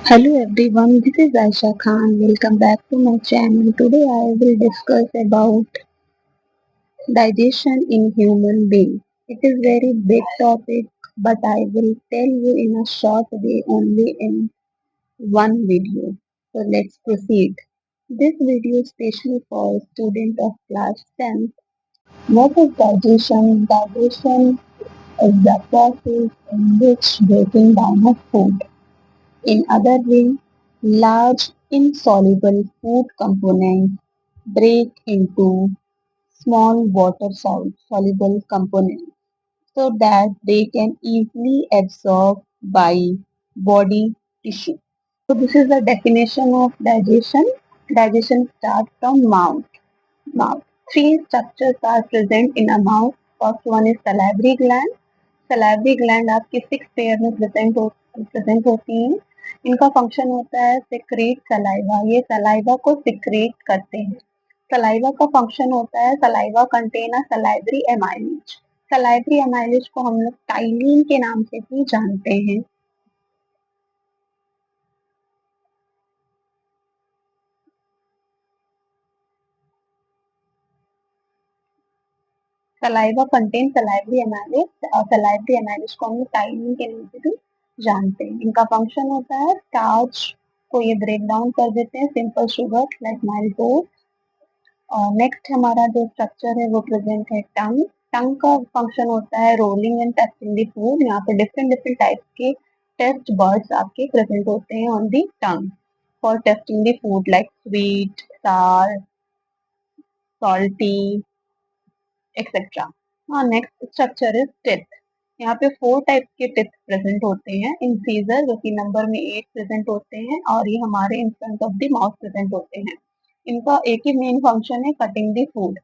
Hello everyone, this is Aisha Khan. Welcome back to my channel. Today I will discuss about digestion in human being. It is very big topic, but I will tell you in a short way only in one video. So let's proceed. This video is specially for students of class 10. What is digestion? Digestion is the process in which breaking down of food. In other way, large insoluble food components break into small water soluble components so that they can easily absorb by body tissue. So this is the definition of digestion. Digestion starts from mouth. Mouth. Three structures are present in a mouth. First one is salivary gland. Salivary gland आपकी 6 pair में present होती हैं। इनका function होता है secrete saliva. ये saliva को secrete करते हैं। सलाइवा का फंक्शन होता है saliva contain a salivary amylase. Salivary amylase को हम लोग टाइलिन के नाम से भी जानते हैं। सलाइवा कंटेन सलाइवरी एमाइलेज और सलाइवरी एमाइलेज को हम लोग टाइलिन के नाम से भी जानते हैं। इनका फंक्शन होता है स्टार्च को ये ब्रेक डाउन कर देते हैं सिंपल शुगर लाइक माइल्टोज। और नेक्स्ट हमारा जो स्ट्रक्चर है वो प्रेजेंट है टंग। टंग का फंक्शन होता है rolling and testing the food. यहाँ पे डिफरेंट डिफरेंट टाइप के टेस्ट बर्ड्स आपके प्रेजेंट होते हैं on the tongue for testing the food like sweet, सार, सॉल्टी एक्सेट्रा। हाँ, नेक्स्ट स्ट्रक्चर इज टिथ। यहाँ पे 4 टाइप के टिथ प्रेजेंट होते हैं। इंसीजर जो कि नंबर में 8 प्रेजेंट होते हैं और ये हमारे in front of the mouth present होते हैं। इनका एक ही मेन फंक्शन है कटिंग द फूड।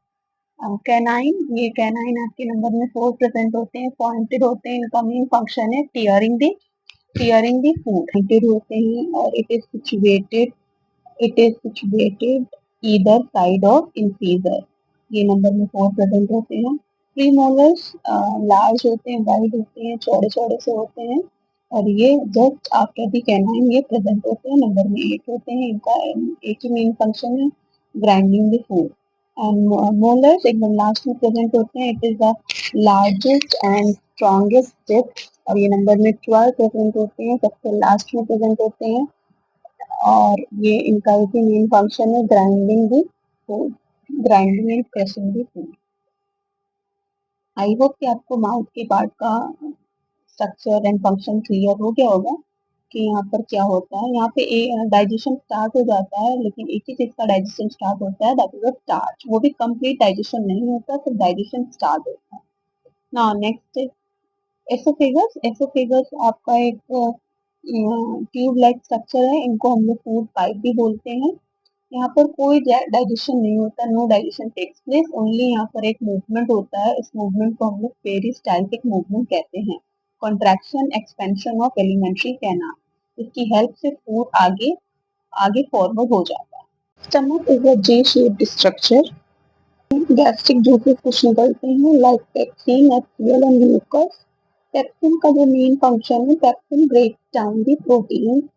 कैनाइन, ये कैनाइन आपके नंबर में 4 प्रेजेंट होते हैं, पॉइंटेड होते हैं। इनका मेन फंक्शन है टीयरिंग द फूड। पॉइंटेड होते हैं और it is situated either side of incisor. ये नंबर में 4 प्रेजेंट होते हैं। प्रीमोलर्स लार्ज होते हैं, वाइड होते हैं, चौड़े चौड़े से होते हैं और ये जस्ट आफ्टर द कैनाइन ये प्रेजेंट होते हैं, नंबर में 8 होते हैं। इनका एक ही मेन फंक्शन है grinding the food. And molars एकदम लास्ट में प्रेजेंट होते हैं। It is the largest and strongest tip और ये नंबर में 12 प्रेजेंट होते हैं, सबसे लास्ट में प्रेजेंट होते हैं। और ये इनका एक ही मेन फंक्शन है grinding the food, grinding and crushing the food. I hope कि आपको माउथ के पार्ट का स्ट्रक्चर एंड फंक्शन क्लियर हो गया होगा कि यहाँ पर क्या होता है। यहाँ पे डाइजेशन स्टार्ट हो जाता है, लेकिन एक ही चीज का डाइजेशन स्टार्ट होता है, दैट इज स्टार्च। वो भी कंप्लीट डाइजेशन नहीं होता, सिर्फ डाइजेशन स्टार्ट होता है। ना नेक्स्ट एसोफेगस। एसोफेगस आपका एक ट्यूब लाइक स्ट्रक्चर है। इनको हम लोग फूड पाइप भी बोलते हैं। यहाँ पर कोई डाइजेशन नहीं होता, no digestion takes place, only यहाँ पर एक मूवमेंट होता है। इस मूवमेंट को हम लोग पेरिस्टाल्टिक मूवमेंट कहते हैं। Contraction expansion of alimentary canal, इसकी हेल्प से फूड आगे आगे फॉरवर्ड हो जाता है। Stomach is a J shaped structure. Gastric juices कुछ निकलते हैं like pepsin, HCL and mucus. Pepsin का जो मेन फंक्शन है, pepsin breaks down the protein.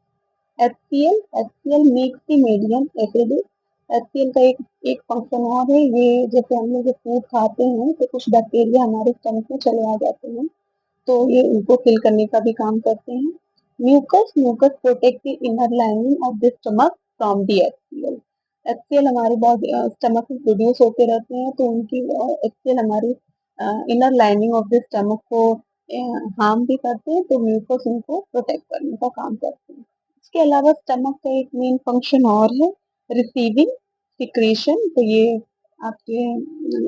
HCL makes the medium acidic. HCL का एक फंक्शन और है, ये जैसे हम लोग फूड खाते हैं तो कुछ बैक्टीरिया हमारे स्टमक में चले आ जाते हैं, तो ये उनको किल करने का भी काम करते हैं। Mucus mucus protect the inner lining of the stomach from the HCL. HCL हमारे बॉडी स्टमक में प्रोड्यूस होते रहते हैं, तो उनकी एचसीएल हमारी inner lining of the stomach को हार्म भी करते हैं, तो म्यूकस उनको प्रोटेक्ट करने का काम करते हैं। इसके अलावा स्टमक का एक मेन फंक्शन और है रिसीविंग सिक्रेशन। तो ये आपके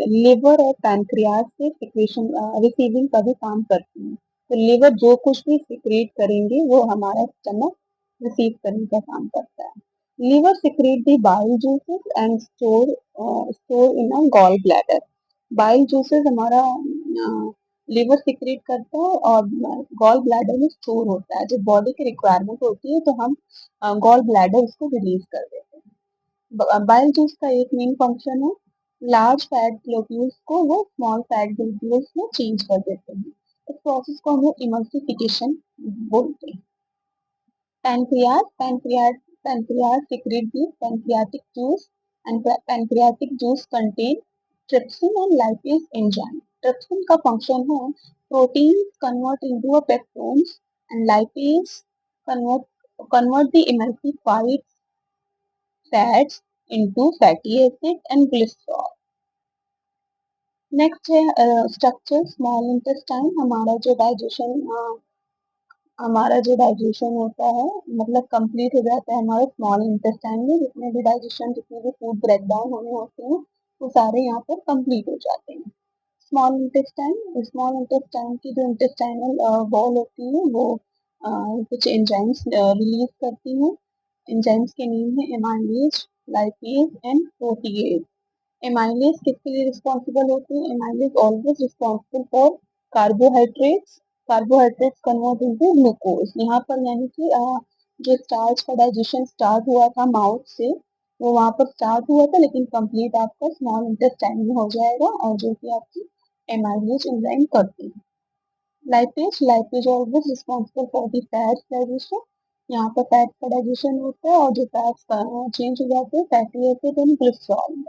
लिवर और पैनक्रियाज से सिक्रेशन रिसीविंग का भी काम करती है। तो लिवर जो कुछ भी सिक्रेट करेंगे वो हमारा स्टमक रिसीव करने का काम करता है। Liver secrete the bile juices and store in a gall bladder. Bile juices हमारा लिवर सिक्रेट करता है और गॉल ब्लैडर में स्टोर होता है। जब बॉडी की रिक्वायरमेंट होती है तो हम गॉल ब्लैडर उसको रिलीज कर देते हैं। बाइल जूस का एक मेन फंक्शन है लार्ज फैट ग्लोब्यूल्स को वो स्मॉल फैट ग्लोब्यूल्स में चेंज कर देते हैं। इस प्रोसेस को हम लोग इमल्सिफिकेशन बोलते हैं। Pancreas secrete the pancreatic juice, and pancreatic juice contain trypsin and lipase enzyme. Trypsin का function है proteins convert into a peptones, and lipase convert convert the emulsified fats into fatty acid and glycerol. Next है structure small intestine. हमारा जो digestion होता है मतलब complete हो जाता है हमारा स्मॉल इंटेस्टाइन में. जितने भी डाइजेशन जितने भी फूड ब्रेक डाउन होने होते हैं वो सारे यहाँ पर कंप्लीट हो जाते हैं. स्मॉल इंटेस्टाइन की जो इंटेस्टाइनल वॉल होती है वो कुछ एंजाइम्स रिलीज करती हैं. एंजाइम्स के नेम है amylase, lipase and protease. Amylase किसके लिए रिस्पॉन्सिबल होते हैं? Amylase always responsible for carbohydrates. Carbohydrates convert into glucose. यहाँ पर यानी कि जो स्टार्च का डाइजेशन स्टार्ट हुआ था माउथ से वो वहाँ पर स्टार्ट हुआ था लेकिन कंप्लीट आपका स्मॉल इंटेस्टाइन में हो जाएगा और जो कि आपकी एमाइलेज एंजाइम करती है. Lipase always responsible for the fats digestion. यहाँ पर फैट का डाइजेशन होता है और जो फैट्स चेंज हो जाते हैं fatty acid and glycerol.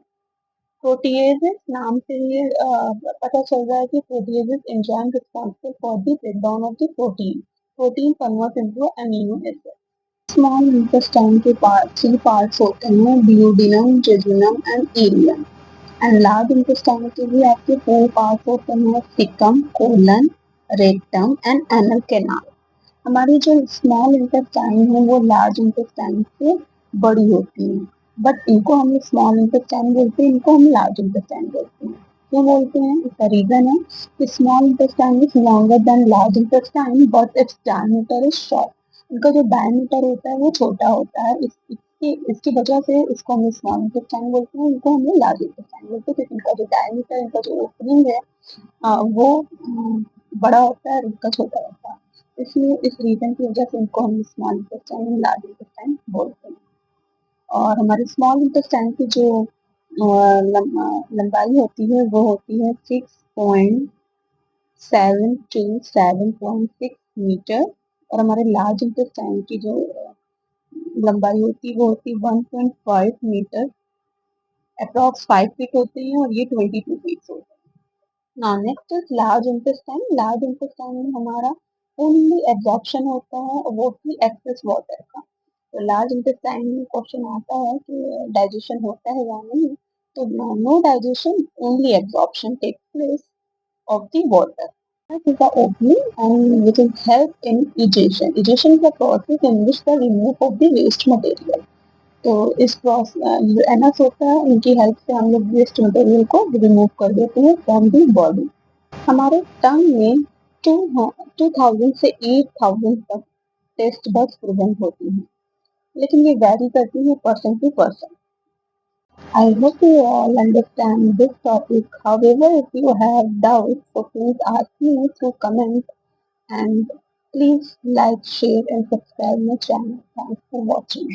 Proteases नाम से ही पता चल रहा है कि proteases enzyme responsible for the breakdown of the protein. Protein convert into amino acid. Small intestine के थ्री पार्ट्स होते हैं duodenum, jejunum and ileum. And large intestine के भी आपके फोर पार्ट्स होते हैं caecum, colon, rectum and anal canal. हमारी जो स्मॉल इंटेस्टाइन है वो लार्ज इंटेस्टाइन से बड़ी होती है बट इनको हम स्मॉल इंटेस्टाइन बोलते हैं, इनको हम लार्ज इंटेस्टाइन बोलते हैं. क्यों बोलते हैं? इसका रीजन है कि small intestine is longer than large intestine but its diameter is short. इनका जो डायमीटर होता है वो छोटा होता है. इसकी वजह से इसको हम स्मॉल इंटेस्टाइन बोलते हैं, इनको हम लार्ज इंटेस्टाइन बोलते हैं क्योंकि इनका जो डायमीटर, इनका जो ओपनिंग है वो बड़ा होता है और इनका छोटा होता है. इसलिए इस रीजन की वजह से इनको हम स्मॉल इंटेस्टाइन लार्ज इंटेस्टाइन बोलते हैं. और हमारे स्मॉल इंटेस्टाइन की जो लंबाई होती है वो होती है 6.7 to 7.6 मीटर. और हमारे लार्ज इंटेस्टाइन की जो लंबाई होती है वो होती है 1.5 मीटर. अप्रॉक्स 5 फीट होती है और ये 22 फीट होती है. Now next is large intestine. Large intestine में हमारा ओनली एब्जॉर्प्शन होता है वो भी एक्सेस वाटर का. तो लार्ज इंटेस्टाइन में क्वेश्चन आता है कि डाइजेशन होता है या नहीं. तो no digestion, only absorption takes place of the water. That is the opening and which is help in egestion. Egestion is a process in which the remove of the waste material. तो इस process anus होता है, इनकी help से हम लोग waste material को remove कर देते हैं फ्रॉम दी बॉडी. हमारे टंग में 2000 से 8000 तक टेस्ट बड्स प्रेजेंट होती हैं लेकिन ये वैरी करती है person to person. I hope you all understand this topic. However, if you have doubts, so please ask me through comment and please like, share and subscribe my channel. Thanks for watching.